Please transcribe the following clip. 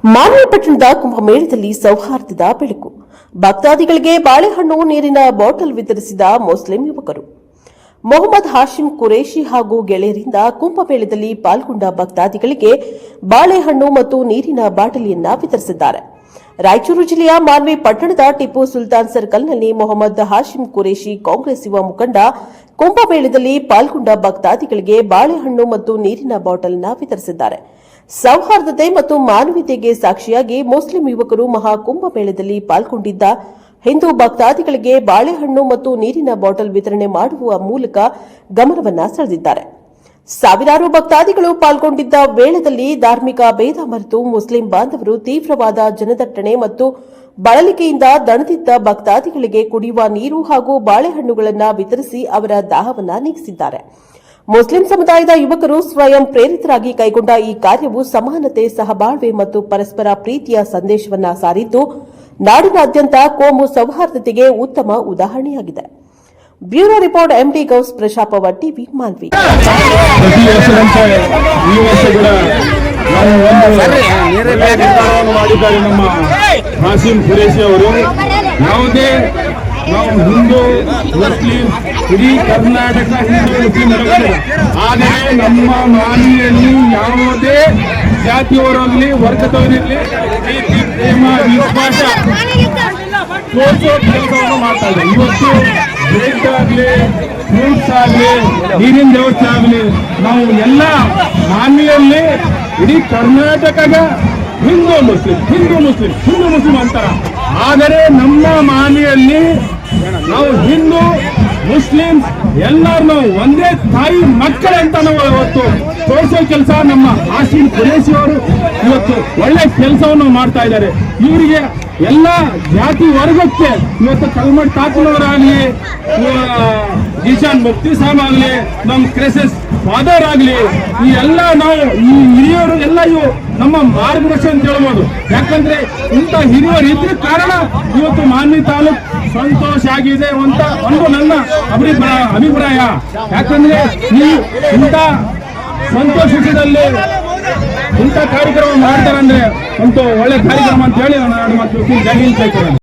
ಮಾನ್ವಿ ಪಟ್ಟಣದ ಕುಂಭಮೇಳದಲ್ಲಿ ಸೌಹಾರ್ದದ ಬೆಳಕು. ಭಕ್ತಾದಿಗಳಿಗೆ ಬಾಳೆಹಣ್ಣು, ನೀರಿನ ಬಾಟಲ್ ವಿತರಿಸಿದ ಮುಸ್ಲಿಂ ಯುವಕರು. ಮೊಹಮ್ಮದ್ ಹಾಶಿಂ ಕುರೇಶಿ ಹಾಗೂ ಗೆಳೆಯರಿಂದ ಕುಂಭಮೇಳದಲ್ಲಿ ಪಾಲ್ಗೊಂಡ ಭಕ್ತಾದಿಗಳಿಗೆ ಬಾಳೆಹಣ್ಣು ಮತ್ತು ನೀರಿನ ಬಾಟಲಿಯನ್ನ ವಿತರಿಸಿದ್ದಾರೆ. ರಾಯಚೂರು ಜಿಲ್ಲೆಯ ಮಾನ್ವಿ ಪಟ್ಟಣದ ಟಿಪ್ಪು ಸುಲ್ತಾನ್ ಸರ್ಕಲ್ನಲ್ಲಿ ಮೊಹಮ್ಮದ್ ಹಾಶಿಂ ಕುರೇಶಿ ಕಾಂಗ್ರೆಸ್ ಯುವ ಮುಖಂಡ ಕುಂಭಮೇಳದಲ್ಲಿ ಪಾಲ್ಗೊಂಡ ಭಕ್ತಾದಿಗಳಿಗೆ ಬಾಳೆಹಣ್ಣು ಮತ್ತು ನೀರಿನ ಬಾಟಲ್ ವಿತರಿಸಿದ್ದಾರೆ. ಸೌಹಾರ್ದತೆ ಮತ್ತು ಮಾನವೀಯತೆಗೆ ಸಾಕ್ಷಿಯಾಗಿ ಮುಸ್ಲಿಂ ಯುವಕರು ಮಹಾಕುಂಭಮೇಳದಲ್ಲಿ ಪಾಲ್ಗೊಂಡಿದ್ದ ಹಿಂದೂ ಭಕ್ತಾದಿಗಳಿಗೆ ಬಾಳೆಹಣ್ಣು ಮತ್ತು ನೀರಿನ ಬಾಟಲ್ ವಿತರಣೆ ಮಾಡುವ ಮೂಲಕ ಗಮನವನ್ನ ಸೆಳೆದಿದ್ದಾರೆ. ಸಾವಿರಾರು ಭಕ್ತಾದಿಗಳು ಪಾಲ್ಗೊಂಡಿದ್ದ ವೇಳೆಯಲ್ಲಿ ಧಾರ್ಮಿಕ ಭೇದ ಮರೆತು ಮುಸ್ಲಿಂ ಬಾಂಧವರು ತೀವ್ರವಾದ ಜನದಟ್ಟಣೆ ಮತ್ತು ಬಳಲಿಕೆಯಿಂದ ದಣಿದಿದ್ದ ಭಕ್ತಾದಿಗಳಿಗೆ ಕುಡಿಯುವ ನೀರು ಹಾಗೂ ಬಾಳೆಹಣ್ಣುಗಳನ್ನು ವಿತರಿಸಿ ಅವರ ದಾಹವನ್ನ ನೀಗಿಸಿದ್ದಾರೆ. ಮುಸ್ಲಿಂ ಸಮುದಾಯದ ಯುವಕರು ಸ್ವಯಂ ಪ್ರೇರಿತರಾಗಿ ಕೈಗೊಂಡ ಈ ಕಾರ್ಯವು ಸಮಾನತೆ, ಸಹಬಾಳ್ವೆ ಮತ್ತು ಪರಸ್ಪರ ಪ್ರೀತಿಯ ಸಂದೇಶವನ್ನ ಸಾರಿದ್ದು ನಾಡಿನಾದ್ಯಂತ ಕೋಮು ಸೌಹಾರ್ದತೆಗೆ ಉತ್ತಮ ಉದಾಹರಣೆಯಾಗಿದೆ. ಬ್ಯೂರೋ ರಿಪೋರ್ಟ್ ಎಂಡಿ ಗೌಸ್, ಪ್ರಶಾಪವ ಟಿವಿ, ಮಾನ್ವಿ. ನಮ್ಮ ಹಾಶಿಂ ಕುರೇಶಿ ಅವರು ನಾವು ಹಿಂದೂ ಮುಸ್ಲಿಂ ಇಡೀ ಕರ್ನಾಟಕ ಹಿಂದೂ ಮುಸ್ಲಿಂ ಆದರೆ ನಮ್ಮ ಮಾನ್ವಿಯಲ್ಲಿ ಯಾವುದೇ ಜಾತಿಯವರಾಗಲಿ ವರ್ಗದವರಿರಲಿ ಪ್ರೀತಿ, ಪ್ರೇಮ, ವಿಶ್ವಾಸ ತೋರಿಸೋ ಕೆಲಸವನ್ನು ಮಾಡ್ತಾ ಇದ್ದಾರೆ. ಇವತ್ತು ಬ್ರೆಡ್ ಆಗಲಿ, ಫ್ರೂಟ್ಸ್ ಆಗಲಿ, ನೀರಿನ ವ್ಯವಸ್ಥೆ ಆಗಲಿ, ನಾವು ಎಲ್ಲ ಮಾನ್ವಿಯಲ್ಲಿ ಇಡೀ ಕರ್ನಾಟಕದ ಹಿಂದೂ ಮುಸ್ಲಿಂ ಅಂತಾರ. ಆದರೆ ನಮ್ಮ ಮಾನ್ವಿಯಲ್ಲಿ ನಾವು ಹಿಂದೂ ಮುಸ್ಲಿಂ ಎಲ್ಲರೂ ಒಂದೇ ತಾಯಿ ಮಕ್ಕಳಂತ ನಾವು ಇವತ್ತು ತೋರಿಸೋ ಕೆಲಸ ನಮ್ಮ ಹಾಶಿಂ ಕುರೇಶಿ ಅವರು ಇವತ್ತು ಒಳ್ಳೆ ಕೆಲಸವನ್ನು ಮಾಡ್ತಾ ಇದ್ದಾರೆ. ಇವರಿಗೆ ಎಲ್ಲ ಜಾತಿ ವರ್ಗಕ್ಕೆ ಇವತ್ತು ಕಲ್ಮಠ್ ತಾತನವರಾಗಲಿ, ಜೀಶಾನ್ ಮುಫ್ತಿ ಸಾಹೇಬ್ ಆಗಲಿ, ನಮ್ಮ ಕ್ರೆಸಸ್ ಫಾದರ್ ಆಗಲಿ, ಈ ಎಲ್ಲ ನಾವು ಈ ಹಿರಿಯರು ಎಲ್ಲ ಇವು ನಮ್ಮ ಮಾರ್ಗದರ್ಶನ ಅಂತ ಹೇಳ್ಬೋದು. ಯಾಕಂದ್ರೆ ಇಂಥ ಹಿರಿಯರು ಇದ್ರ ಕಾರಣ ಇವತ್ತು ಮಾನ್ವಿ ತಾಲೂಕು ಸಂತೋಷ ಆಗಿದೆ ಅಂತ ಒಂದು ನನ್ನ ಅಭಿಪ್ರಾಯ. ಯಾಕಂದ್ರೆ ಈ ಇಂಥ ಸಂತೋಷದಲ್ಲಿ ಇಂಥ ಕಾರ್ಯಕ್ರಮ ಮಾಡ್ತಾರಂದ್ರೆ ಒಂದು ಒಳ್ಳೆ ಕಾರ್ಯಕ್ರಮ ಅಂತ ಹೇಳಿ ನಾನು ಜೈ ಹಿಂದ್.